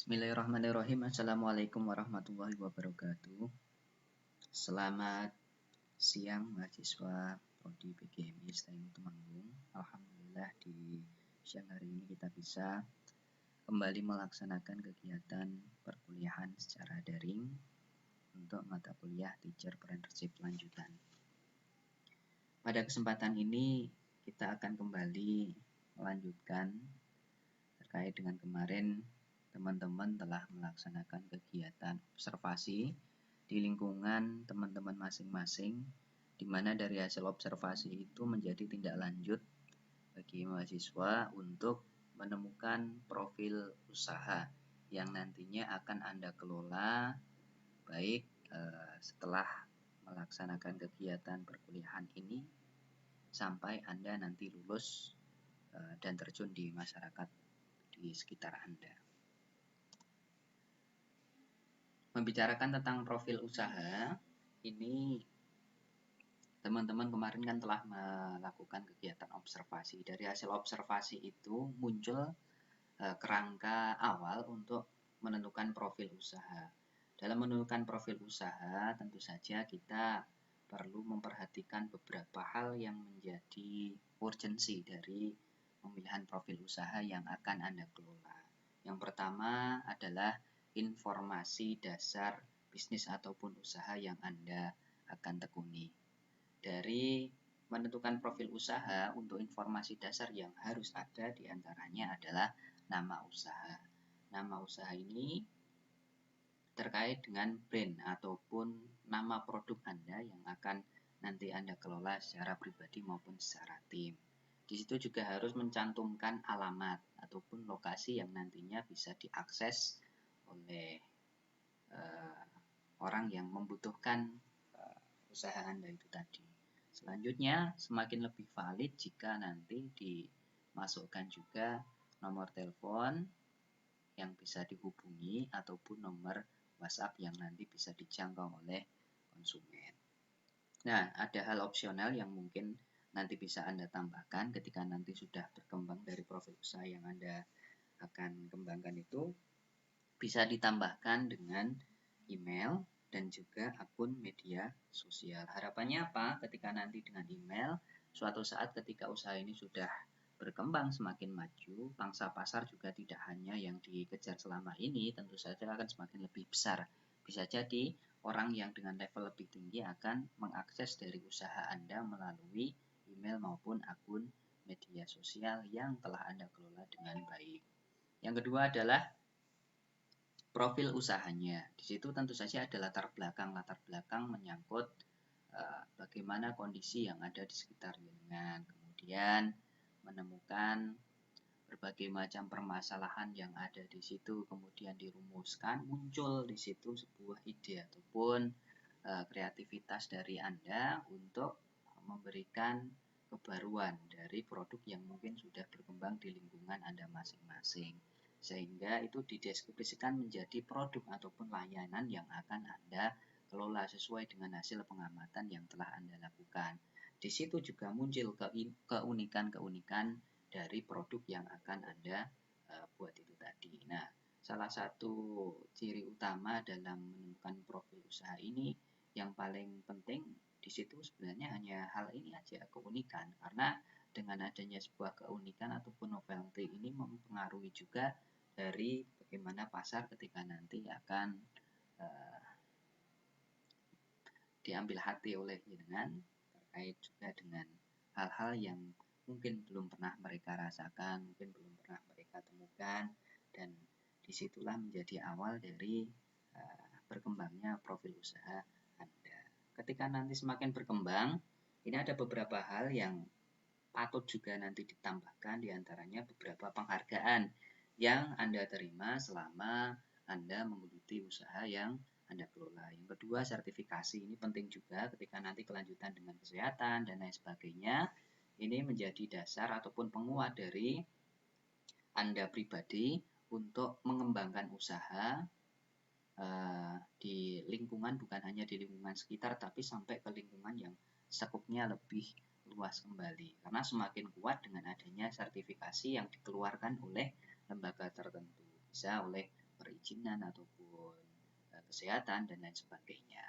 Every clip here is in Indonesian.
Bismillahirrahmanirrahim. Assalamualaikum warahmatullahi wabarakatuh. Selamat siang mahasiswa Prodi PGMI STM Temanggung. Alhamdulillah di siang hari ini kita bisa kembali melaksanakan kegiatan perkuliahan secara daring untuk mata kuliah Teacher Apprenticeship lanjutan. Pada kesempatan ini kita akan kembali melanjutkan terkait dengan kemarin teman-teman telah melaksanakan kegiatan observasi di lingkungan teman-teman masing-masing, di mana dari hasil observasi itu menjadi tindak lanjut bagi mahasiswa untuk menemukan profil usaha yang nantinya akan Anda kelola baik setelah melaksanakan kegiatan perkuliahan ini sampai Anda nanti lulus dan terjun di masyarakat di sekitar Anda. Membicarakan tentang profil usaha, ini teman-teman kemarin kan telah melakukan kegiatan observasi. Dari hasil observasi itu muncul kerangka awal untuk menentukan profil usaha. Dalam menentukan profil usaha, tentu saja kita perlu memperhatikan beberapa hal yang menjadi urgensi dari pemilihan profil usaha yang akan Anda kelola. Yang pertama adalah informasi dasar bisnis ataupun usaha yang Anda akan tekuni. Dari menentukan profil usaha, untuk informasi dasar yang harus ada diantaranya adalah nama usaha. Nama usaha ini terkait dengan brand ataupun nama produk Anda yang akan nanti Anda kelola secara pribadi maupun secara tim. Di situ juga harus mencantumkan alamat ataupun lokasi yang nantinya bisa diakses oleh orang yang membutuhkan usaha Anda itu tadi. Selanjutnya, semakin lebih valid jika nanti dimasukkan juga nomor telepon yang bisa dihubungi ataupun nomor WhatsApp yang nanti bisa dijangkau oleh konsumen. Nah, ada hal opsional yang mungkin nanti bisa Anda tambahkan ketika nanti sudah berkembang dari profil usaha yang Anda akan kembangkan itu, bisa ditambahkan dengan email dan juga akun media sosial. Harapannya apa? Ketika nanti dengan email, suatu saat ketika usaha ini sudah berkembang semakin maju, pangsa pasar juga tidak hanya yang dikejar selama ini, tentu saja akan semakin lebih besar. Bisa jadi orang yang dengan level lebih tinggi akan mengakses dari usaha Anda melalui email maupun akun media sosial yang telah Anda kelola dengan baik. Yang kedua adalah profil usahanya. Di situ tentu saja ada latar belakang menyangkut bagaimana kondisi yang ada di sekitar lingkungan. Kemudian menemukan berbagai macam permasalahan yang ada di situ, kemudian dirumuskan, muncul di situ sebuah ide ataupun kreativitas dari Anda untuk memberikan kebaruan dari produk yang mungkin sudah berkembang di lingkungan Anda masing-masing. Sehingga itu dideskripsikan menjadi produk ataupun layanan yang akan Anda kelola sesuai dengan hasil pengamatan yang telah Anda lakukan. Di situ juga muncul keunikan-keunikan dari produk yang akan Anda buat itu tadi. Nah, salah satu ciri utama dalam menemukan profil usaha ini yang paling penting di situ sebenarnya hanya hal ini aja, keunikan. Karena dengan adanya sebuah keunikan ataupun novelty ini mempengaruhi juga dari bagaimana pasar ketika nanti akan diambil hati oleh jenengan terkait juga dengan hal-hal yang mungkin belum pernah mereka rasakan, mungkin belum pernah mereka temukan, dan disitulah menjadi awal dari berkembangnya profil usaha Anda. Ketika nanti semakin berkembang, ini ada beberapa hal yang patut juga nanti ditambahkan, diantaranya beberapa penghargaan yang Anda terima selama Anda menggeluti usaha yang Anda kelola. Yang kedua, sertifikasi. Ini penting juga ketika nanti kelanjutan dengan kesehatan dan lain sebagainya. Ini menjadi dasar ataupun penguat dari Anda pribadi untuk mengembangkan usaha di lingkungan, bukan hanya di lingkungan sekitar, tapi sampai ke lingkungan yang sekupnya lebih luas kembali. Karena semakin kuat dengan adanya sertifikasi yang dikeluarkan oleh lembaga tertentu. Bisa oleh perizinan ataupun kesehatan dan lain sebagainya.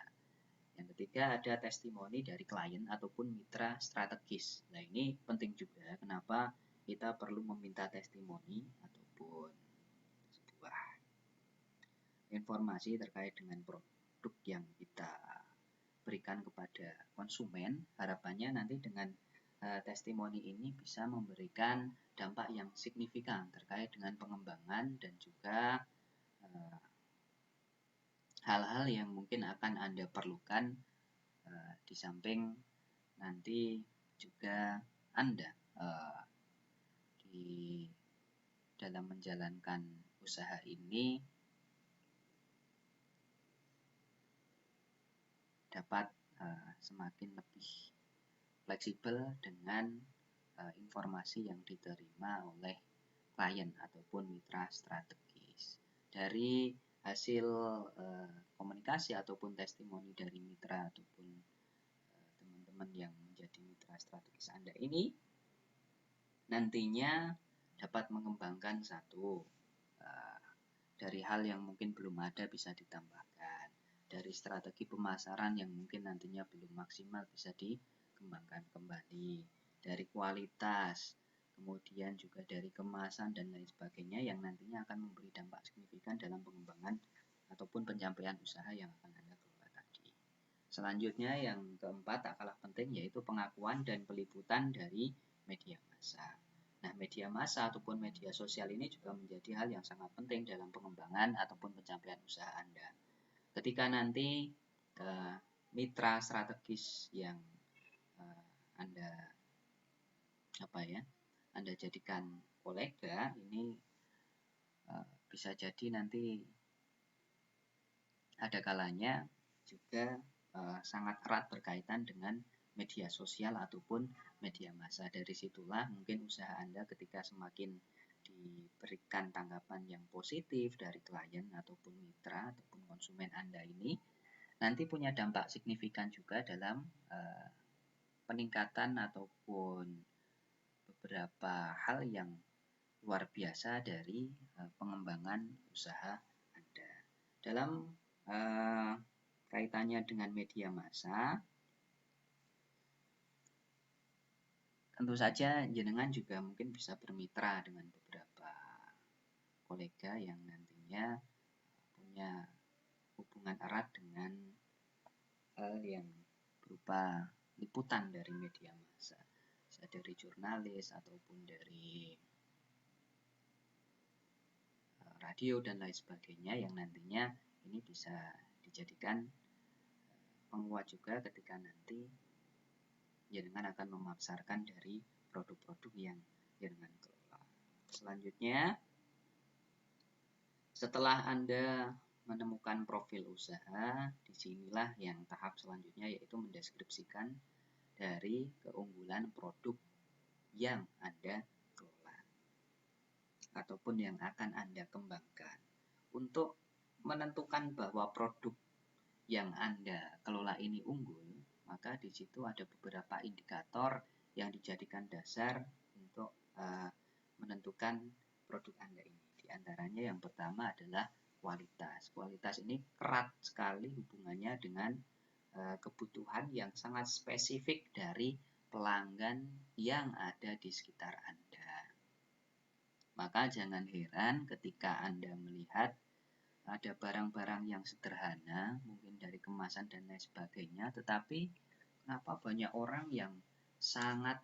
Yang ketiga ada testimoni dari klien ataupun mitra strategis. Nah ini penting juga kenapa kita perlu meminta testimoni ataupun sebuah informasi terkait dengan produk yang kita berikan kepada konsumen. Harapannya nanti dengan testimoni ini bisa memberikan dampak yang signifikan terkait dengan pengembangan dan juga hal-hal yang mungkin akan Anda perlukan di samping nanti juga Anda di dalam menjalankan usaha ini dapat semakin lebih fleksibel dengan informasi yang diterima oleh klien ataupun mitra strategis. Dari hasil komunikasi ataupun testimoni dari mitra ataupun teman-teman yang menjadi mitra strategis Anda ini nantinya dapat mengembangkan satu dari hal yang mungkin belum ada bisa ditambahkan, dari strategi pemasaran yang mungkin nantinya belum maksimal bisa dikembangkan kembali, dari kualitas, kemudian juga dari kemasan dan lain sebagainya yang nantinya akan memberi dampak signifikan dalam pengembangan ataupun pencapaian usaha yang akan Anda kelola tadi. Selanjutnya yang keempat tak kalah penting yaitu pengakuan dan peliputan dari media massa. Nah, media massa ataupun media sosial ini juga menjadi hal yang sangat penting dalam pengembangan ataupun pencapaian usaha Anda. Ketika nanti mitra strategis yang Anda jadikan kolega ini bisa jadi nanti ada kalanya juga sangat erat berkaitan dengan media sosial ataupun media massa. Dari situlah mungkin usaha Anda ketika semakin diberikan tanggapan yang positif dari klien ataupun mitra ataupun konsumen Anda ini nanti punya dampak signifikan juga dalam peningkatan ataupun beberapa hal yang luar biasa dari pengembangan usaha Anda. Dalam kaitannya dengan media massa, tentu saja jenengan juga mungkin bisa bermitra dengan beberapa kolega yang nantinya punya hubungan erat dengan hal yang berupa liputan dari media massa, bisa dari jurnalis ataupun dari radio dan lain sebagainya yang nantinya ini bisa dijadikan penguat juga ketika nanti jenengan akan memasarkan dari produk-produk yang jenengan kelola. Selanjutnya, setelah Anda menemukan profil usaha, disinilah yang tahap selanjutnya yaitu mendeskripsikan dari keunggulan produk yang Anda kelola ataupun yang akan Anda kembangkan. Untuk menentukan bahwa produk yang Anda kelola ini unggul, maka di situ ada beberapa indikator yang dijadikan dasar untuk menentukan produk Anda ini. Di antaranya yang pertama adalah kualitas. Kualitas ini erat sekali hubungannya dengan kebutuhan yang sangat spesifik dari pelanggan yang ada di sekitar Anda. Maka jangan heran ketika Anda melihat ada barang-barang yang sederhana, mungkin dari kemasan dan lain sebagainya, tetapi kenapa banyak orang yang sangat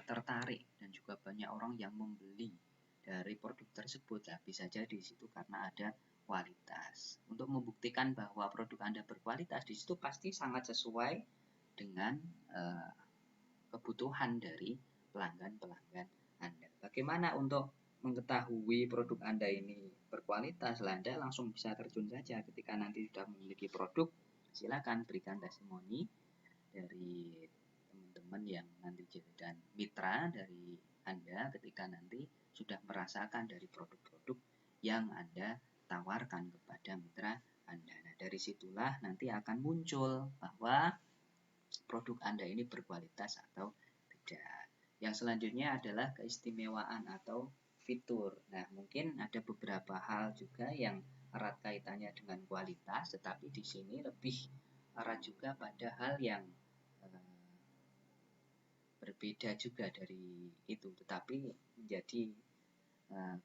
tertarik dan juga banyak orang yang membeli dari produk tersebut? Nah, bisa jadi di situ karena ada kualitas. Untuk membuktikan bahwa produk Anda berkualitas, di situ pasti sangat sesuai dengan kebutuhan dari pelanggan-pelanggan Anda. Bagaimana untuk mengetahui produk Anda ini berkualitas? Anda langsung bisa terjun saja ketika nanti sudah memiliki produk, silakan berikan testimoni dari teman-teman yang nanti jadi mitra dari Anda ketika nanti sudah merasakan dari produk-produk yang Anda tawarkan kepada mitra Anda. Nah, dari situlah nanti akan muncul bahwa produk Anda ini berkualitas atau tidak. Yang selanjutnya adalah keistimewaan atau fitur. Nah, mungkin ada beberapa hal juga yang erat kaitannya dengan kualitas, tetapi di sini lebih erat juga pada hal yang berbeda juga dari itu, tetapi menjadi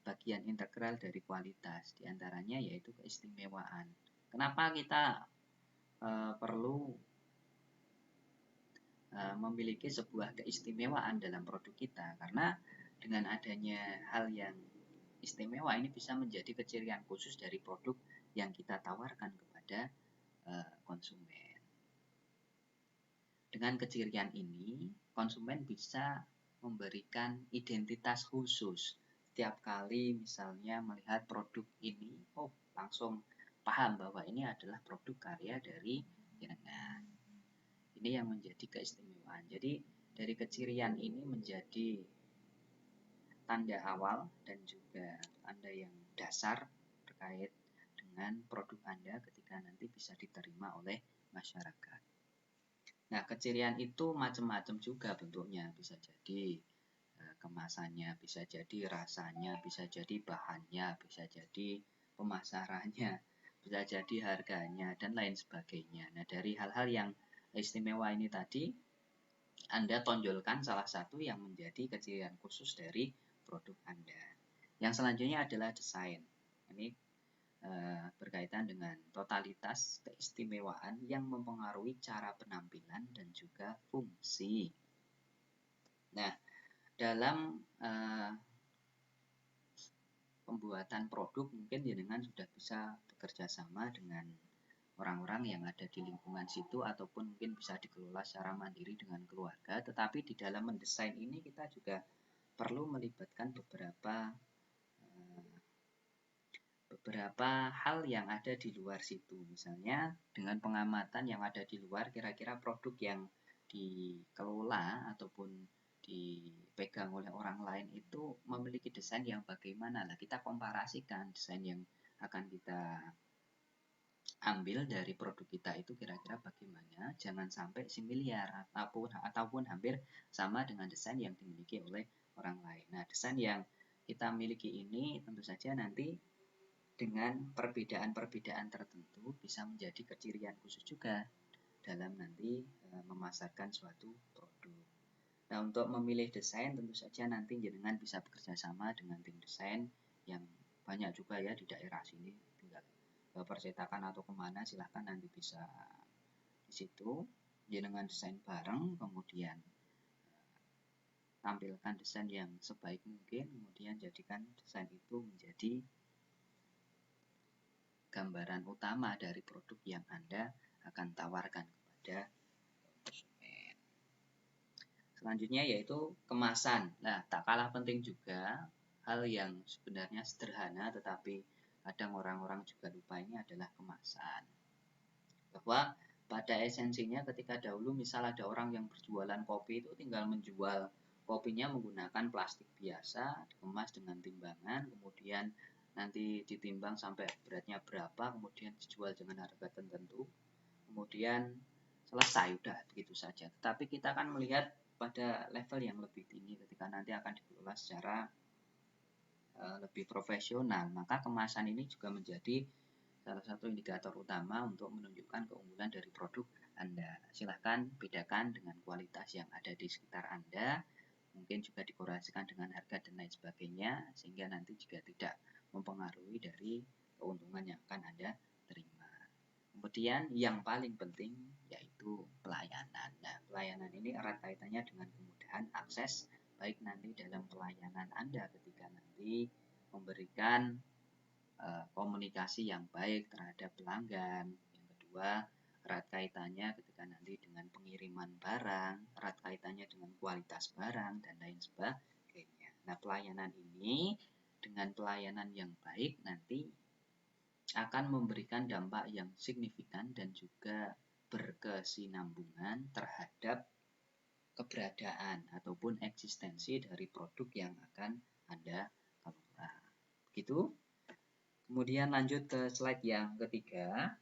bagian integral dari kualitas. Di antaranya yaitu keistimewaan. Kenapa kita perlu memiliki sebuah keistimewaan dalam produk kita? Karena dengan adanya hal yang istimewa ini bisa menjadi kecirian khusus dari produk yang kita tawarkan kepada konsumen. Dengan kecirian ini, konsumen bisa memberikan identitas khusus. Setiap kali misalnya melihat produk ini, oh langsung paham bahwa ini adalah produk karya dari jenengan. Ini yang menjadi keistimewaan. Jadi dari kecirian ini menjadi tanda awal dan juga tanda yang dasar terkait dengan produk Anda ketika nanti bisa diterima oleh masyarakat. Nah, kecirian itu macam-macam juga bentuknya. Bisa jadi kemasannya, bisa jadi rasanya, bisa jadi bahannya, bisa jadi pemasarannya, bisa jadi harganya, dan lain sebagainya. Nah, dari hal-hal yang istimewa ini tadi, Anda tonjolkan salah satu yang menjadi kecirian khusus dari produk Anda. Yang selanjutnya adalah desain. Ini berkaitan dengan totalitas keistimewaan yang mempengaruhi cara penampilan dan juga fungsi. Nah, dalam pembuatan produk mungkin jenengan sudah bisa bekerja sama dengan orang-orang yang ada di lingkungan situ ataupun mungkin bisa dikelola secara mandiri dengan keluarga, tetapi di dalam mendesain ini kita juga perlu melibatkan beberapa hal yang ada di luar situ. Misalnya dengan pengamatan yang ada di luar, kira-kira produk yang dikelola ataupun dipegang oleh orang lain itu memiliki desain yang bagaimana. Lah kita komparasikan desain yang akan kita ambil dari produk kita itu kira-kira bagaimana. Jangan sampai similiar ataupun hampir sama dengan desain yang dimiliki oleh orang lain. Nah, desain yang kita miliki ini tentu saja nanti dengan perbedaan-perbedaan tertentu bisa menjadi kecirian khusus juga dalam nanti memasarkan suatu produk. Nah, untuk memilih desain tentu saja nanti jenengan bisa bekerja sama dengan tim desain yang banyak juga ya di daerah sini. Tinggal ke percetakan atau kemana silahkan nanti bisa di situ jenengan desain bareng, kemudian tampilkan desain yang sebaik mungkin, kemudian jadikan desain itu menjadi gambaran utama dari produk yang Anda akan tawarkan kepada konsumen. Selanjutnya yaitu kemasan. Nah, tak kalah penting juga hal yang sebenarnya sederhana tetapi kadang orang-orang juga lupa ini adalah kemasan. Bahwa pada esensinya ketika dahulu misal ada orang yang berjualan kopi itu tinggal menjual kopinya menggunakan plastik biasa, dikemas dengan timbangan, kemudian nanti ditimbang sampai beratnya berapa, kemudian dijual dengan harga tertentu, kemudian selesai, udah begitu saja. Tetapi kita akan melihat pada level yang lebih tinggi ketika nanti akan dikelola secara lebih profesional, maka kemasan ini juga menjadi salah satu indikator utama untuk menunjukkan keunggulan dari produk Anda. Silahkan bedakan dengan kualitas yang ada di sekitar Anda, mungkin juga dikorelasikan dengan harga dan lain sebagainya, sehingga nanti juga tidak mempengaruhi dari keuntungan yang akan Anda terima. Kemudian yang paling penting yaitu pelayanan. Nah, pelayanan ini erat kaitannya dengan kemudahan akses, baik nanti dalam pelayanan Anda ketika nanti memberikan komunikasi yang baik terhadap pelanggan. Yang kedua, erat kaitannya ketika nanti dengan pengiriman barang, erat kaitannya dengan kualitas barang, dan lain sebagainya. Nah, pelayanan ini dengan pelayanan yang baik nanti akan memberikan dampak yang signifikan dan juga berkesinambungan terhadap keberadaan ataupun eksistensi dari produk yang akan Anda kelola. Begitu. Kemudian lanjut ke slide yang ketiga.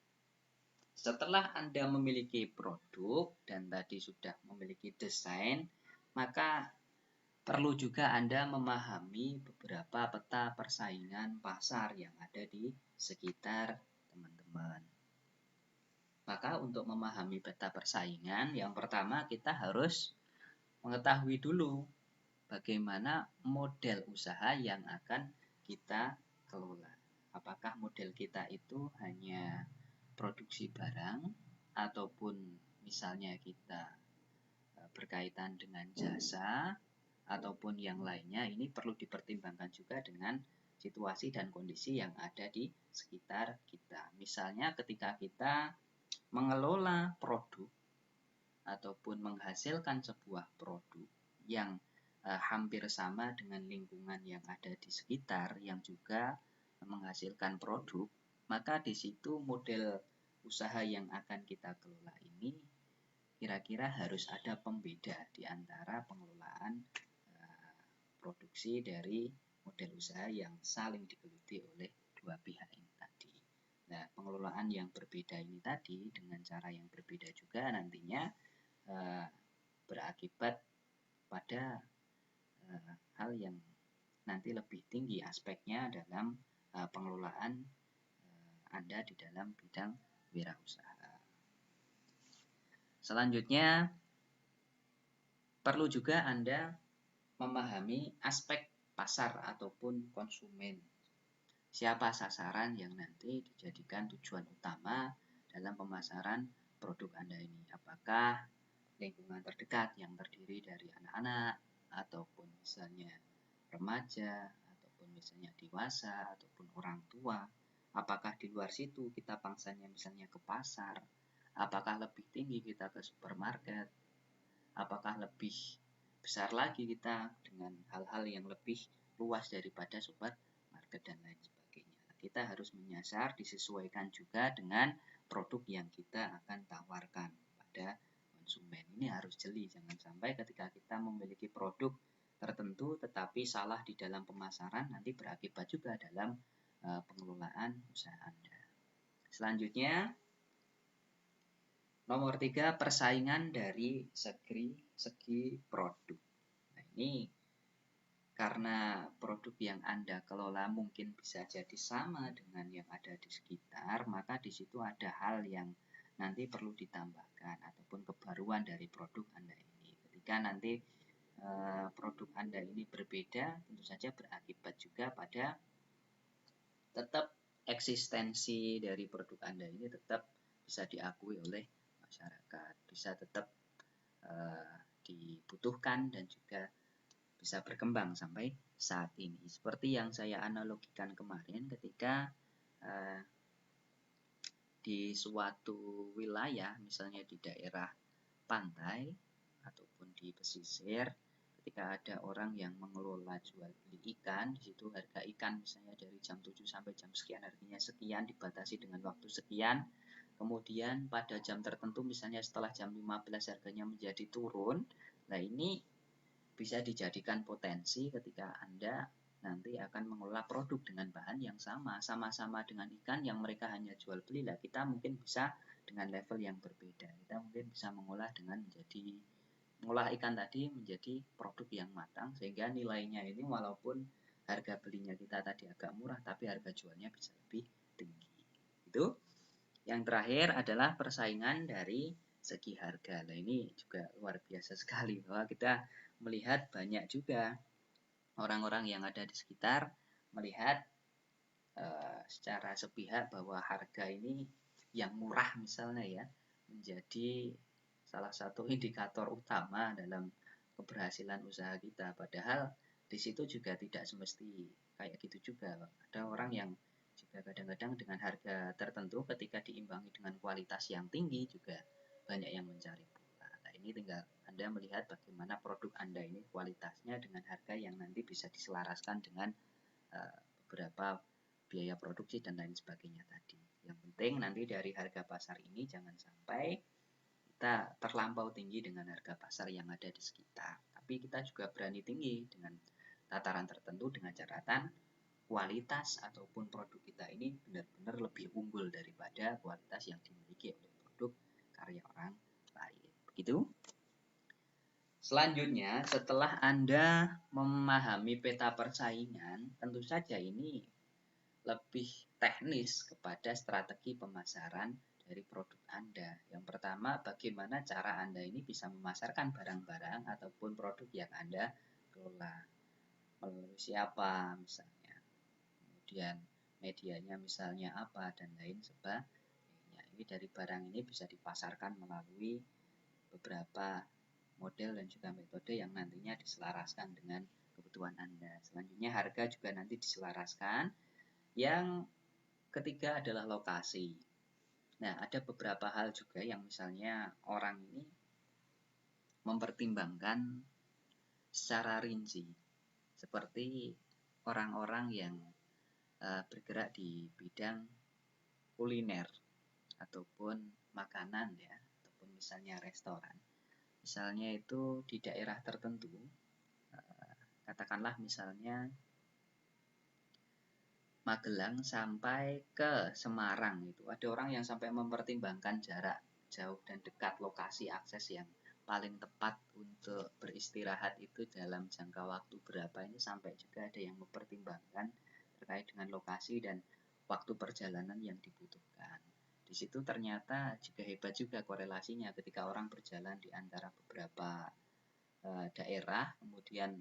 Setelah Anda memiliki produk dan tadi sudah memiliki desain, maka perlu juga Anda memahami beberapa peta persaingan pasar yang ada di sekitar teman-teman. Maka untuk memahami peta persaingan, yang pertama kita harus mengetahui dulu bagaimana model usaha yang akan kita kelola. Apakah model kita itu hanya produksi barang ataupun misalnya kita berkaitan dengan jasa ataupun yang lainnya. Ini perlu dipertimbangkan juga dengan situasi dan kondisi yang ada di sekitar kita. Misalnya ketika kita mengelola produk ataupun menghasilkan sebuah produk yang hampir sama dengan lingkungan yang ada di sekitar yang juga menghasilkan produk, maka di situ model usaha yang akan kita kelola ini kira-kira harus ada pembeda di antara pengelolaan produksi dari model usaha yang saling digeluti oleh dua pihak ini tadi. Nah, pengelolaan yang berbeda ini tadi dengan cara yang berbeda juga nantinya berakibat pada hal yang nanti lebih tinggi aspeknya dalam pengelolaan Anda di dalam bidang wirausaha. Selanjutnya, perlu juga Anda memahami aspek pasar ataupun konsumen. Siapa sasaran yang nanti dijadikan tujuan utama dalam pemasaran produk Anda ini? Apakah lingkungan terdekat yang terdiri dari anak-anak, ataupun misalnya remaja, ataupun misalnya dewasa, ataupun orang tua? Apakah di luar situ kita pangsanya misalnya ke pasar? Apakah lebih tinggi kita ke supermarket? Apakah lebih besar lagi kita dengan hal-hal yang lebih luas daripada supermarket dan lain sebagainya? Kita harus menyasar, disesuaikan juga dengan produk yang kita akan tawarkan pada konsumen. Ini harus jeli, jangan sampai ketika kita memiliki produk tertentu tetapi salah di dalam pemasaran nanti berakibat juga dalam pengelolaan usaha Anda. Selanjutnya, nomor 3, persaingan dari segi produk. Nah, ini karena produk yang Anda kelola mungkin bisa jadi sama dengan yang ada di sekitar, maka di situ ada hal yang nanti perlu ditambahkan ataupun kebaruan dari produk Anda ini. Ketika nanti produk Anda ini berbeda, tentu saja berakibat juga pada tetap eksistensi dari produk Anda ini tetap bisa diakui oleh masyarakat, bisa tetap dibutuhkan dan juga bisa berkembang sampai saat ini. Seperti yang saya analogikan kemarin ketika di suatu wilayah, misalnya di daerah pantai ataupun di pesisir, ketika ada orang yang mengelola jual beli ikan, di situ harga ikan misalnya dari jam 7 sampai jam sekian harganya sekian, dibatasi dengan waktu sekian. Kemudian pada jam tertentu misalnya setelah jam 15 harganya menjadi turun. Nah, ini bisa dijadikan potensi ketika Anda nanti akan mengelola produk dengan bahan yang sama-sama dengan ikan yang mereka hanya jual beli. Lah, kita mungkin bisa dengan level yang berbeda. Kita mungkin bisa mengolah ikan tadi menjadi produk yang matang sehingga nilainya ini walaupun harga belinya kita tadi agak murah tapi harga jualnya bisa lebih tinggi. Itu. Yang terakhir adalah persaingan dari segi harga. Nah, ini juga luar biasa sekali bahwa kita melihat banyak juga orang-orang yang ada di sekitar melihat secara sepihak bahwa harga ini yang murah misalnya ya menjadi salah satu indikator utama dalam keberhasilan usaha kita. Padahal di situ juga tidak semesti kayak gitu juga. Ada orang yang juga kadang-kadang dengan harga tertentu ketika diimbangi dengan kualitas yang tinggi juga banyak yang mencari pula. Nah, ini tinggal Anda melihat bagaimana produk Anda ini kualitasnya dengan harga yang nanti bisa diselaraskan dengan beberapa biaya produksi dan lain sebagainya tadi. Yang penting nanti dari harga pasar ini jangan sampai kita terlampau tinggi dengan harga pasar yang ada di sekitar. Tapi kita juga berani tinggi dengan tataran tertentu dengan catatan kualitas ataupun produk kita ini benar-benar lebih unggul daripada kualitas yang dimiliki oleh produk karya orang lain. Begitu. Selanjutnya, setelah Anda memahami peta persaingan, tentu saja ini lebih teknis kepada strategi pemasaran dari produk Anda. Yang pertama, bagaimana cara Anda ini bisa memasarkan barang-barang ataupun produk yang Anda kelola. Melalui siapa misalnya. Kemudian medianya misalnya apa dan lain sebagainya. Ini dari barang ini bisa dipasarkan melalui beberapa model dan juga metode yang nantinya diselaraskan dengan kebutuhan Anda. Selanjutnya harga juga nanti diselaraskan. Yang ketiga adalah lokasi. Nah, ada beberapa hal juga yang misalnya orang ini mempertimbangkan secara rinci. Seperti orang-orang yang bergerak di bidang kuliner ataupun makanan ya, ataupun misalnya restoran. Misalnya itu di daerah tertentu, katakanlah misalnya Magelang sampai ke Semarang itu. Ada orang yang sampai mempertimbangkan jarak jauh dan dekat, lokasi akses yang paling tepat untuk beristirahat itu dalam jangka waktu berapa, ini sampai juga ada yang mempertimbangkan terkait dengan lokasi dan waktu perjalanan yang dibutuhkan. Di situ ternyata juga hebat juga korelasinya ketika orang berjalan di antara beberapa daerah, kemudian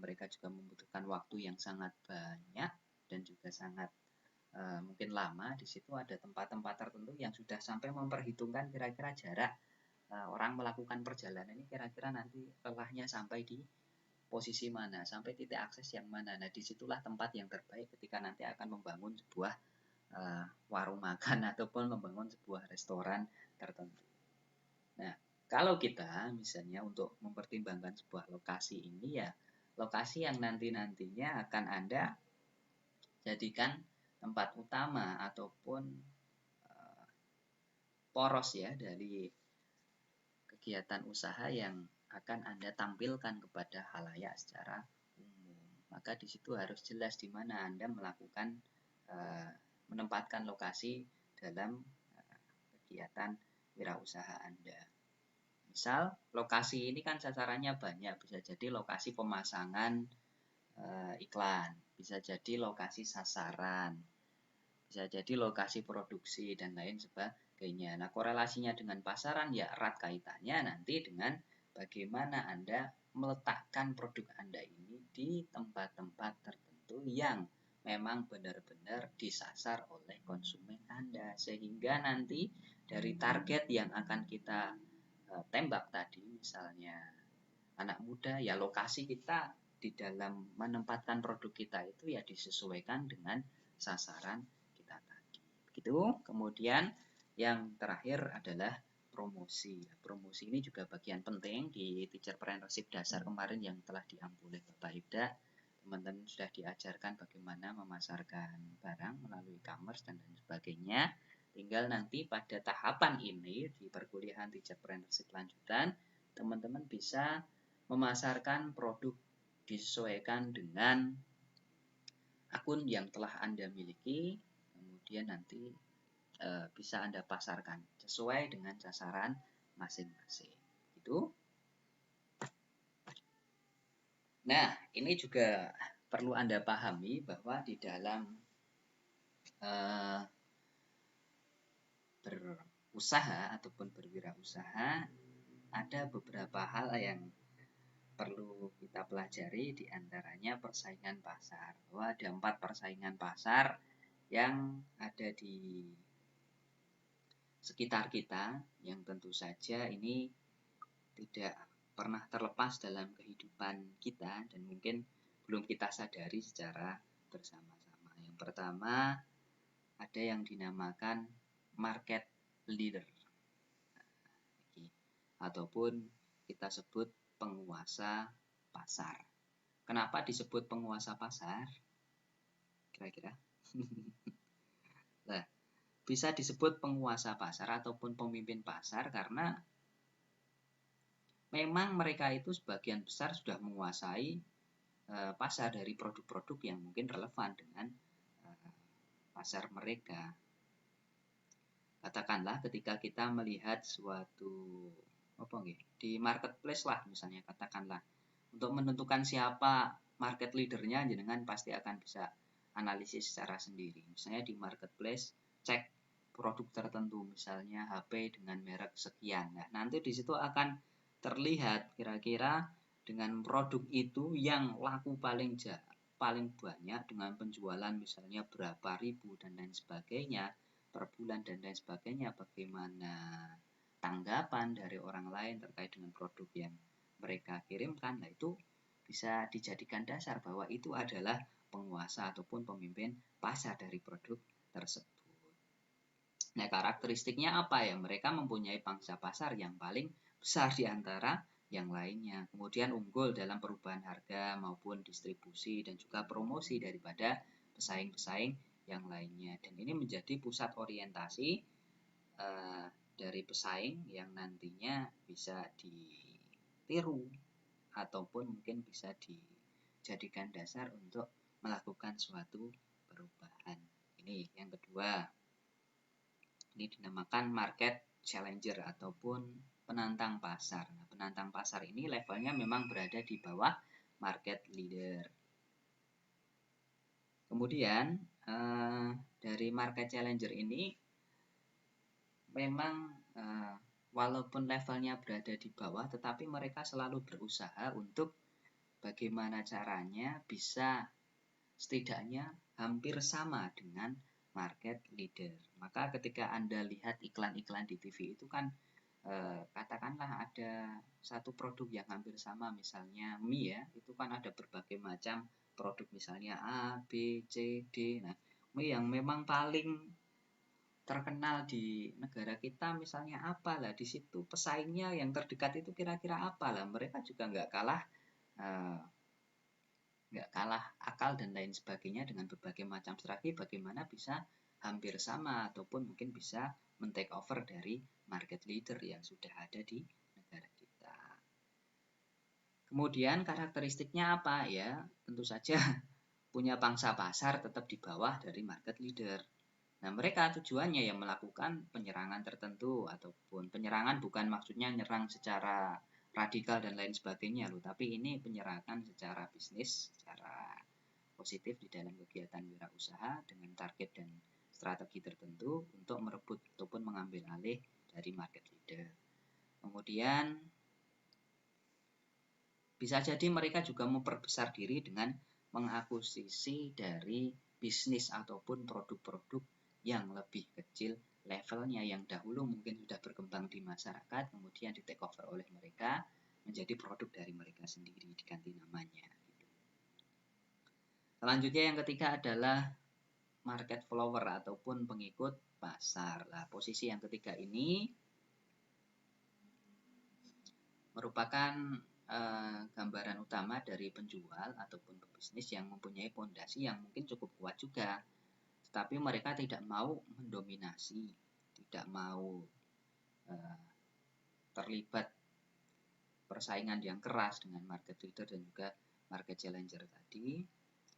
mereka juga membutuhkan waktu yang sangat banyak dan juga sangat mungkin lama. Di situ ada tempat-tempat tertentu yang sudah sampai memperhitungkan kira-kira jarak orang melakukan perjalanan ini kira-kira nanti lelahnya sampai di posisi mana, sampai titik akses yang mana. Nah, disitulah tempat yang terbaik ketika nanti akan membangun sebuah warung makan ataupun membangun sebuah restoran tertentu. Nah, kalau kita misalnya untuk mempertimbangkan sebuah lokasi ini ya, lokasi yang nanti-nantinya akan Anda jadikan tempat utama ataupun poros ya dari kegiatan usaha yang akan Anda tampilkan kepada khalayak secara umum. Maka di situ harus jelas di mana Anda melakukan menempatkan lokasi dalam kegiatan wirausaha Anda. Misal, lokasi ini kan sasarannya banyak, bisa jadi lokasi pemasangan iklan, bisa jadi lokasi sasaran, bisa jadi lokasi produksi, dan lain sebagainya. Nah, korelasinya dengan pasaran ya erat kaitannya nanti dengan bagaimana Anda meletakkan produk Anda ini di tempat-tempat tertentu yang memang benar-benar disasar oleh konsumen Anda. Sehingga nanti dari target yang akan kita tembak tadi, misalnya anak muda, ya lokasi kita di dalam menempatkan produk kita itu ya disesuaikan dengan sasaran kita tadi. Begitu. Kemudian yang terakhir adalah promosi. Promosi ini juga bagian penting di Teacherpreneurship dasar kemarin yang telah diampu oleh Bapak Ibda. Teman-teman sudah diajarkan bagaimana memasarkan barang melalui e-commerce dan lain sebagainya. Tinggal nanti pada tahapan ini di perkuliahan Teacherpreneurship lanjutan, teman-teman bisa memasarkan produk disesuaikan dengan akun yang telah Anda miliki, kemudian nanti bisa Anda pasarkan sesuai dengan sasaran masing-masing. Gitu. Nah, ini juga perlu Anda pahami bahwa di dalam berusaha ataupun berwirausaha ada beberapa hal yang perlu kita pelajari, di antaranya persaingan pasar. Bahwa ada 4 persaingan pasar yang ada di sekitar kita yang tentu saja ini tidak pernah terlepas dalam kehidupan kita dan mungkin belum kita sadari secara bersama-sama. Yang pertama ada yang dinamakan market leader ataupun kita sebut penguasa pasar. Kenapa disebut penguasa pasar? Kira-kira. Nah, bisa disebut penguasa pasar ataupun pemimpin pasar karena memang mereka itu sebagian besar sudah menguasai pasar dari produk-produk yang mungkin relevan dengan pasar mereka. Katakanlah ketika kita melihat suatu apa nggih, di marketplace lah misalnya katakanlah. Untuk menentukan siapa market leadernya jenengan pasti akan bisa analisis secara sendiri. Misalnya di marketplace cek produk tertentu misalnya HP dengan merek sekian. Nah, nanti di situ akan terlihat kira-kira dengan produk itu yang laku paling banyak dengan penjualan misalnya berapa ribu dan lain sebagainya per bulan dan lain sebagainya, bagaimana tanggapan dari orang lain terkait dengan produk yang mereka kirimkan. Nah, itu bisa dijadikan dasar bahwa itu adalah penguasa ataupun pemimpin pasar dari produk tersebut. Nah, karakteristiknya apa ya? Mereka mempunyai pangsa pasar yang paling besar di antara yang lainnya. Kemudian unggul dalam perubahan harga maupun distribusi dan juga promosi daripada pesaing-pesaing yang lainnya. Dan ini menjadi pusat orientasi dari pesaing yang nantinya bisa ditiru ataupun mungkin bisa dijadikan dasar untuk melakukan suatu perubahan. Ini yang kedua. Ini dinamakan market challenger ataupun penantang pasar. Nah, penantang pasar ini levelnya memang berada di bawah market leader. Kemudian dari market challenger ini memang walaupun levelnya berada di bawah, tetapi mereka selalu berusaha untuk bagaimana caranya bisa setidaknya hampir sama dengan market leader. Maka ketika Anda lihat iklan-iklan di TV itu kan katakanlah ada satu produk yang hampir sama, misalnya mie ya, itu kan ada berbagai macam produk misalnya A, B, C, D. Nah, mie yang memang paling terkenal di negara kita misalnya apa lah, di situ pesaingnya yang terdekat itu kira-kira apa lah, mereka juga nggak kalah akal dan lain sebagainya dengan berbagai macam strategi bagaimana bisa hampir sama ataupun mungkin bisa men-take over dari market leader yang sudah ada di negara kita. Kemudian karakteristiknya apa ya? Tentu saja punya pangsa pasar tetap di bawah dari market leader. Nah, mereka tujuannya yang melakukan penyerangan tertentu ataupun penyerangan bukan maksudnya nyerang secara radikal dan lain sebagainya loh, tapi ini penyerangan secara bisnis, secara positif di dalam kegiatan wirausaha dengan target dan strategi tertentu untuk merebut ataupun mengambil alih dari market leader. Kemudian bisa jadi mereka juga memperbesar diri dengan mengakuisisi dari bisnis ataupun produk-produk yang lebih kecil levelnya, yang dahulu mungkin sudah berkembang di masyarakat, kemudian di take over oleh mereka menjadi produk dari mereka sendiri, diganti namanya. Selanjutnya yang ketiga adalah market follower ataupun pengikut pasar. Nah, posisi yang ketiga ini merupakan gambaran utama dari penjual ataupun pebisnis yang mempunyai fondasi yang mungkin cukup kuat juga. Tetapi mereka tidak mau mendominasi, tidak mau terlibat persaingan yang keras dengan market leader dan juga market challenger tadi,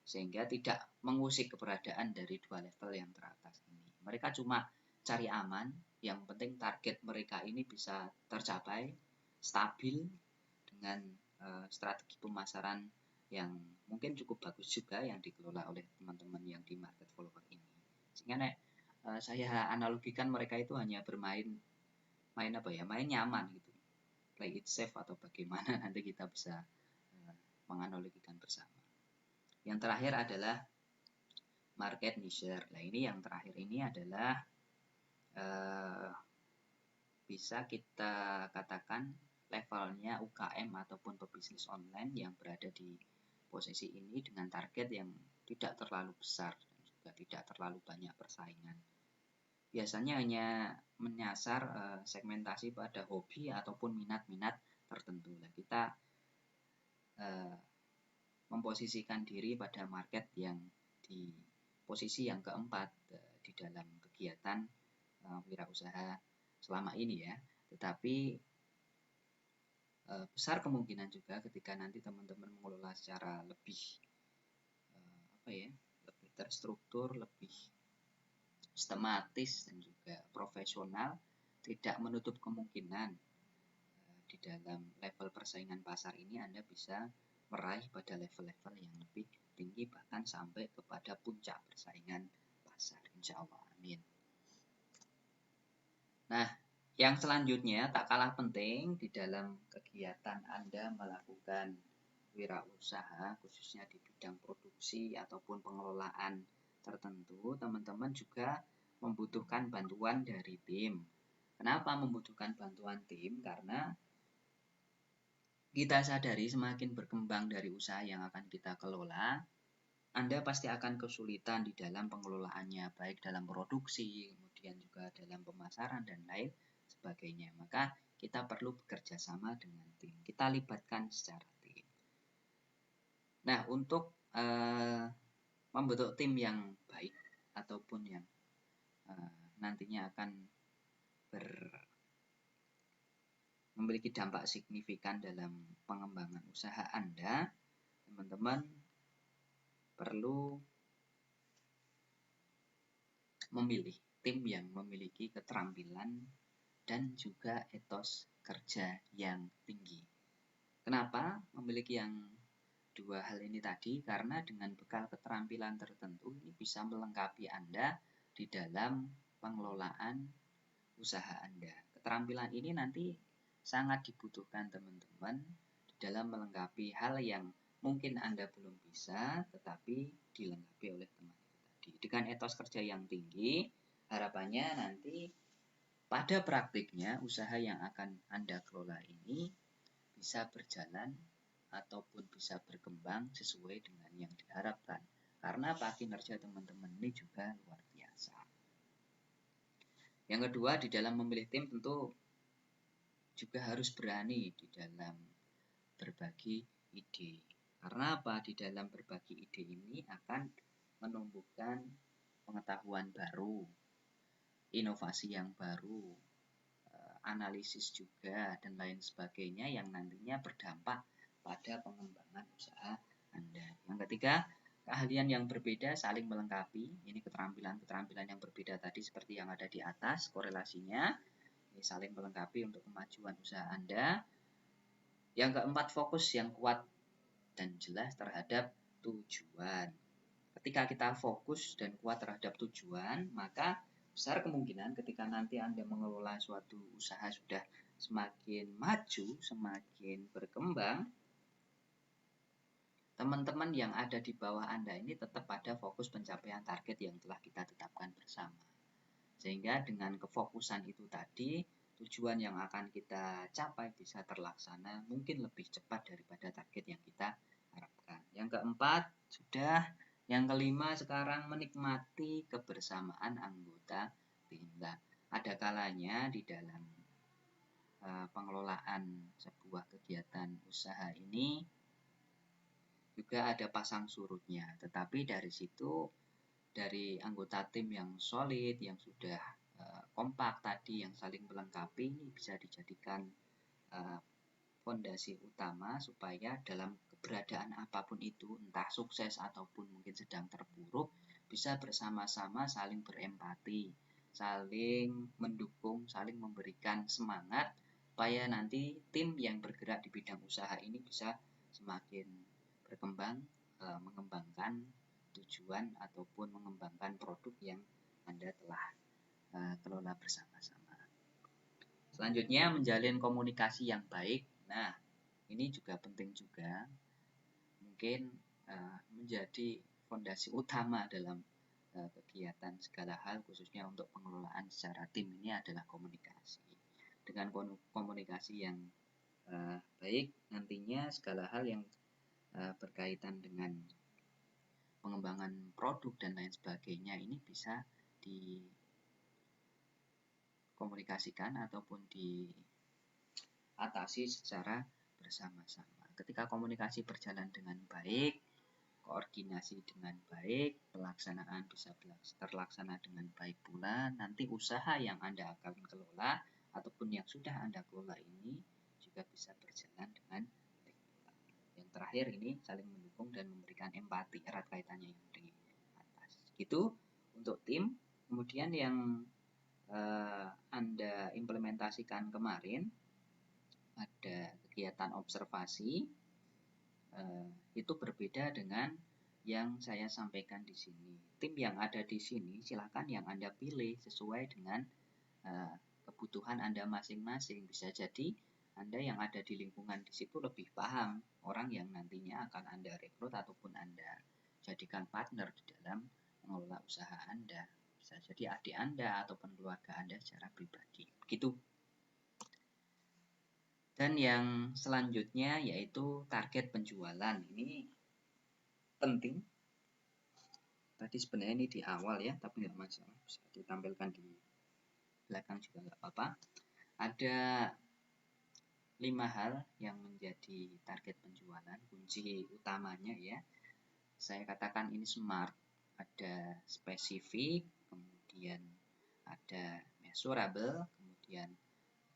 sehingga tidak mengusik keberadaan dari dua level yang teratas ini. Mereka cuma cari aman, yang penting target mereka ini bisa tercapai, stabil, dengan strategi pemasaran yang mungkin cukup bagus juga yang dikelola oleh teman-teman yang di market follower ini. Sehingga saya analogikan mereka itu hanya main nyaman gitu, play it safe atau bagaimana, nanti kita bisa menganalogikan bersama. Yang terakhir adalah market niche. Nah, ini yang terakhir ini adalah bisa kita katakan levelnya UKM ataupun pebisnis online yang berada di posisi ini dengan target yang tidak terlalu besar dan juga tidak terlalu banyak persaingan. Biasanya hanya menyasar segmentasi pada hobi ataupun minat-minat tertentu. Nah, kita memposisikan diri pada market yang di posisi yang keempat di dalam kegiatan wirausaha selama ini ya. Tetapi besar kemungkinan juga ketika nanti teman-teman mengelola secara lebih lebih terstruktur, lebih sistematis dan juga profesional, tidak menutup kemungkinan di dalam level persaingan pasar ini Anda bisa meraih pada level-level yang lebih tinggi, bahkan sampai kepada puncak persaingan pasar, insya Allah, amin. Nah, yang selanjutnya tak kalah penting di dalam kegiatan Anda melakukan wirausaha, khususnya di bidang produksi ataupun pengelolaan tertentu, teman-teman juga membutuhkan bantuan dari tim. Kenapa membutuhkan bantuan tim? Karena kita sadari semakin berkembang dari usaha yang akan kita kelola, Anda pasti akan kesulitan di dalam pengelolaannya, baik dalam produksi, kemudian juga dalam pemasaran, dan lain sebagainya. Maka kita perlu bekerja sama dengan tim. Kita libatkan secara tim. Nah, untuk membentuk tim yang baik ataupun yang nantinya akan memiliki dampak signifikan dalam pengembangan usaha Anda, teman-teman perlu memilih tim yang memiliki keterampilan dan juga etos kerja yang tinggi. Kenapa memiliki yang dua hal ini tadi? Karena dengan bekal keterampilan tertentu ini bisa melengkapi Anda di dalam pengelolaan usaha Anda. Keterampilan ini nanti sangat dibutuhkan teman-teman di dalam melengkapi hal yang mungkin Anda belum bisa, tetapi dilengkapi oleh teman itu tadi. Dengan etos kerja yang tinggi, harapannya nanti pada praktiknya usaha yang akan Anda kelola ini bisa berjalan ataupun bisa berkembang sesuai dengan yang diharapkan. Karena kinerja teman-teman ini juga luar biasa. Yang kedua, di dalam memilih tim tentu juga harus berani di dalam berbagi ide. Karena apa? Di dalam berbagi ide ini akan menumbuhkan pengetahuan baru, inovasi yang baru, analisis juga, dan lain sebagainya yang nantinya berdampak pada pengembangan usaha Anda. Yang ketiga, keahlian yang berbeda saling melengkapi. Ini keterampilan-keterampilan yang berbeda tadi seperti yang ada di atas, korelasinya. Ini saling melengkapi untuk kemajuan usaha Anda. Yang keempat, fokus yang kuat dan jelas terhadap tujuan. Ketika kita fokus dan kuat terhadap tujuan, maka besar kemungkinan ketika nanti Anda mengelola suatu usaha sudah semakin maju, semakin berkembang, teman-teman yang ada di bawah Anda ini tetap pada fokus pencapaian target yang telah kita tetapkan bersama. Sehingga dengan kefokusan itu tadi, tujuan yang akan kita capai bisa terlaksana mungkin lebih cepat daripada target yang kita harapkan. Yang keempat, sudah. Yang kelima, sekarang menikmati kebersamaan anggota tim. Ada kalanya di dalam pengelolaan sebuah kegiatan usaha ini juga ada pasang surutnya. Tetapi dari situ, dari anggota tim yang solid, yang sudah kompak tadi, yang saling melengkapi, ini bisa dijadikan fondasi utama supaya dalam keberadaan apapun itu, entah sukses ataupun mungkin sedang terpuruk, bisa bersama-sama saling berempati, saling mendukung, saling memberikan semangat, supaya nanti tim yang bergerak di bidang usaha ini bisa semakin berkembang, mengembangkan tujuan ataupun mengembangkan produk yang Anda telah kelola bersama-sama. Selanjutnya, menjalin komunikasi yang baik. Nah, ini juga penting juga, mungkin menjadi fondasi utama dalam kegiatan segala hal, khususnya untuk pengelolaan secara tim ini adalah komunikasi. Dengan komunikasi yang baik, nantinya segala hal yang berkaitan dengan pengembangan produk dan lain sebagainya ini bisa dikomunikasikan ataupun diatasi secara bersama-sama. Ketika komunikasi berjalan dengan baik, koordinasi dengan baik, pelaksanaan bisa terlaksana dengan baik pula, nanti usaha yang Anda akan kelola ataupun yang sudah Anda kelola ini juga bisa berjalan dengan baik pula. Yang terakhir ini saling mendukung dan memberikan empati, erat kaitannya yang di atas. Itu untuk tim. Kemudian yang Anda implementasikan kemarin, ada kegiatan observasi, itu berbeda dengan yang saya sampaikan di sini. Tim yang ada di sini silakan yang Anda pilih sesuai dengan kebutuhan Anda masing-masing. Bisa jadi Anda yang ada di lingkungan di situ lebih paham orang yang nantinya akan Anda rekrut ataupun Anda jadikan partner di dalam mengelola usaha Anda. Bisa jadi adik Anda ataupun keluarga Anda secara pribadi. Begitu. Dan yang selanjutnya yaitu target penjualan. Ini penting. Tadi sebenarnya ini di awal ya, tapi nggak masalah. Bisa ditampilkan di belakang juga nggak apa-apa. Ada 5 hal yang menjadi target penjualan, kunci utamanya ya. Saya katakan ini SMART. Ada spesifik, kemudian ada measurable, kemudian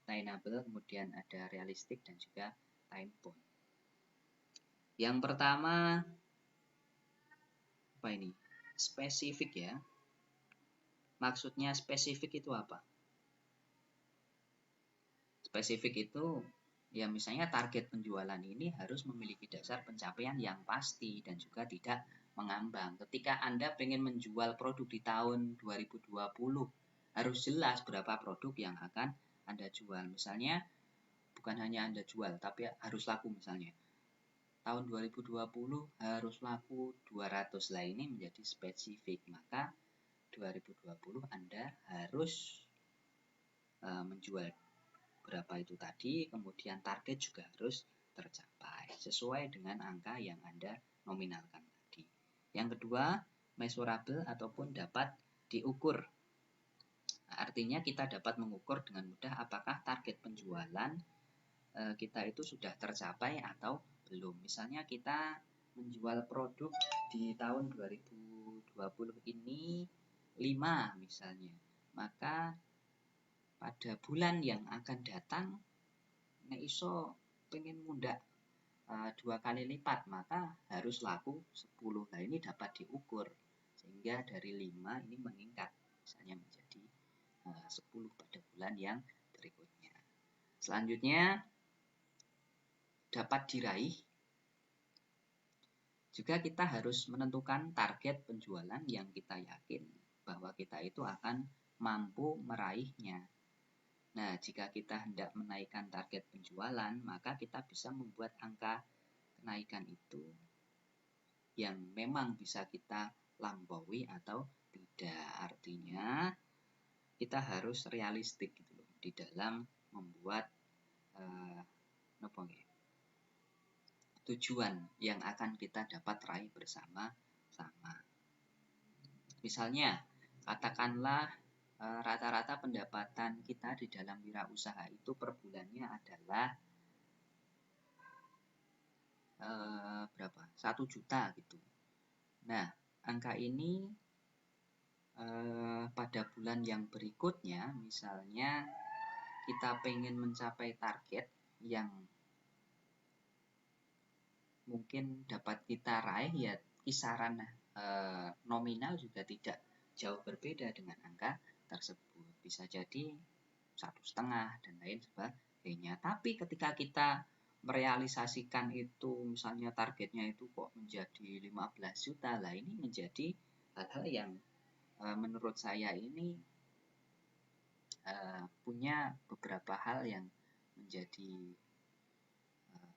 attainable, kemudian ada realistik dan juga time bound. Yang pertama apa ini? Spesifik ya. Maksudnya spesifik itu apa? Spesifik itu ya misalnya target penjualan ini harus memiliki dasar pencapaian yang pasti dan juga tidak mengambang. Ketika Anda ingin menjual produk di tahun 2020, harus jelas berapa produk yang akan Anda jual. Misalnya bukan hanya Anda jual, tapi harus laku misalnya. Tahun 2020 harus laku 200. Lah ini menjadi spesifik. Maka 2020 Anda harus menjual berapa itu tadi, kemudian target juga harus tercapai sesuai dengan angka yang Anda nominalkan tadi. Yang kedua, measurable ataupun dapat diukur. Artinya kita dapat mengukur dengan mudah apakah target penjualan kita itu sudah tercapai atau belum. Misalnya kita menjual produk di tahun 2020 ini 5 misalnya. Maka pada bulan yang akan datang nek iso pengen mundak 2 kali lipat, maka harus laku 10. Nah ini dapat diukur sehingga dari 5 ini meningkat misalnya menjadi 10 pada bulan yang berikutnya. Selanjutnya dapat diraih. Juga kita harus menentukan target penjualan yang kita yakin bahwa kita itu akan mampu meraihnya. Nah, jika kita hendak menaikkan target penjualan, maka kita bisa membuat angka kenaikan itu yang memang bisa kita lampaui atau tidak. Artinya, kita harus realistik gitu loh di dalam membuat tujuan yang akan kita dapat raih bersama-sama. Misalnya, katakanlah rata-rata pendapatan kita di dalam wirausaha itu per bulannya adalah berapa? 1 juta gitu. Nah, angka ini pada bulan yang berikutnya, misalnya kita pengen mencapai target yang mungkin dapat kita raih ya kisaran nominal juga tidak jauh berbeda dengan angka tersebut. Bisa jadi 1,5 dan lain sebagainya. Tapi ketika kita merealisasikan itu misalnya targetnya itu kok menjadi 15 juta lah, ini menjadi hal-hal yang menurut saya ini punya beberapa hal yang menjadi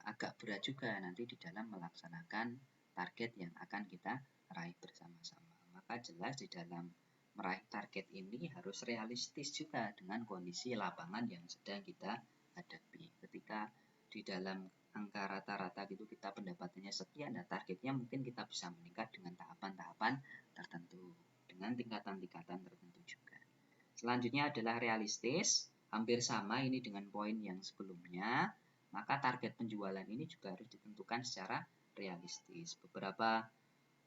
agak berat juga nanti di dalam melaksanakan target yang akan kita raih bersama-sama. Maka jelas di dalam meraih target ini harus realistis juga dengan kondisi lapangan yang sedang kita hadapi. Ketika di dalam angka rata-rata gitu kita pendapatannya sekian, dan targetnya mungkin kita bisa meningkat dengan tahapan-tahapan tertentu, dengan tingkatan-tingkatan tertentu juga. Selanjutnya adalah realistis, hampir sama ini dengan poin yang sebelumnya. Maka target penjualan ini juga harus ditentukan secara realistis. Beberapa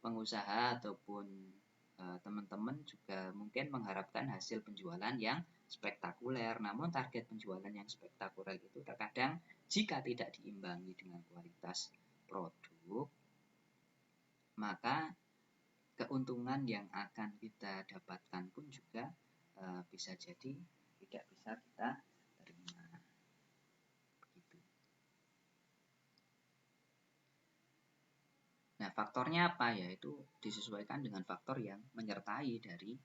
pengusaha ataupun teman-teman juga mungkin mengharapkan hasil penjualan yang spektakuler. Namun target penjualan yang spektakuler itu terkadang jika tidak diimbangi dengan kualitas produk, maka keuntungan yang akan kita dapatkan pun juga bisa jadi tidak bisa kita terima. Begitu. faktornya apa? Yaitu disesuaikan dengan faktor yang menyertai dari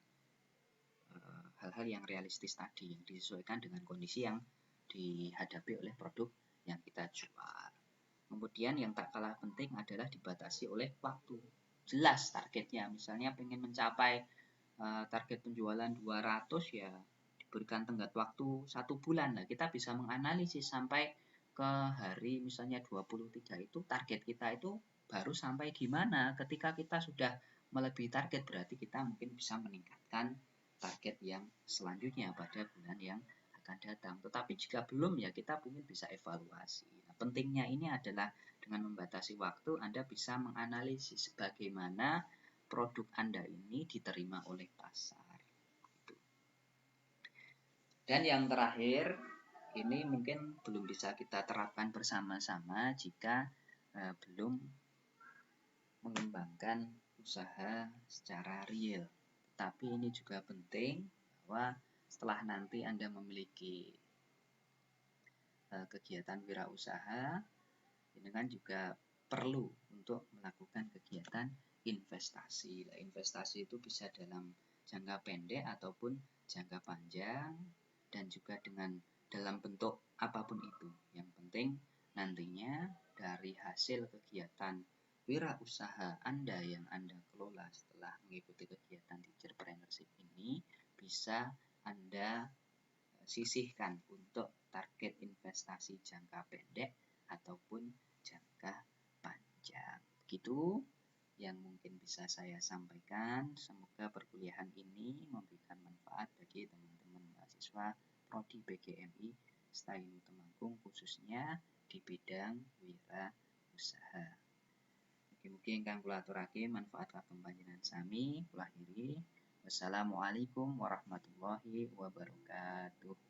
hal-hal yang realistis tadi, yang disesuaikan dengan kondisi yang dihadapi oleh produk yang kita jual. Kemudian yang tak kalah penting adalah dibatasi oleh waktu. Jelas targetnya, misalnya pengen mencapai target penjualan 200 ya diberikan tenggat waktu 1 bulan. Nah, kita bisa menganalisis sampai ke hari misalnya 23 itu target kita itu baru sampai di mana. Ketika kita sudah melebihi target berarti kita mungkin bisa meningkatkan target yang selanjutnya pada bulan yang akan datang. Tetapi jika belum ya kita mungkin bisa evaluasi. Nah, pentingnya ini adalah dengan membatasi waktu Anda bisa menganalisis bagaimana produk Anda ini diterima oleh pasar. Dan yang terakhir, ini mungkin belum bisa kita terapkan bersama-sama jika belum mengembangkan usaha secara real. Tapi ini juga penting bahwa setelah nanti Anda memiliki kegiatan wirausaha, ini kan juga perlu untuk melakukan kegiatan investasi. Investasi itu bisa dalam jangka pendek ataupun jangka panjang dan juga dalam bentuk apapun itu. Yang penting nantinya dari hasil kegiatan wirausaha Anda yang Anda kelola setelah mengikuti kegiatan teacherpreneurship ini bisa Anda sisihkan untuk target investasi jangka pendek ataupun jangka panjang. Begitu yang mungkin bisa saya sampaikan. Semoga perkuliahan ini memberikan manfaat bagi teman-teman mahasiswa Prodi PGMI STAINU Temanggung khususnya di bidang wirausaha. Mugi-mugi ingkang kula aturaken manfaat kagem panjenengan sami kula akhiri. Wassalamualaikum warahmatullahi wabarakatuh.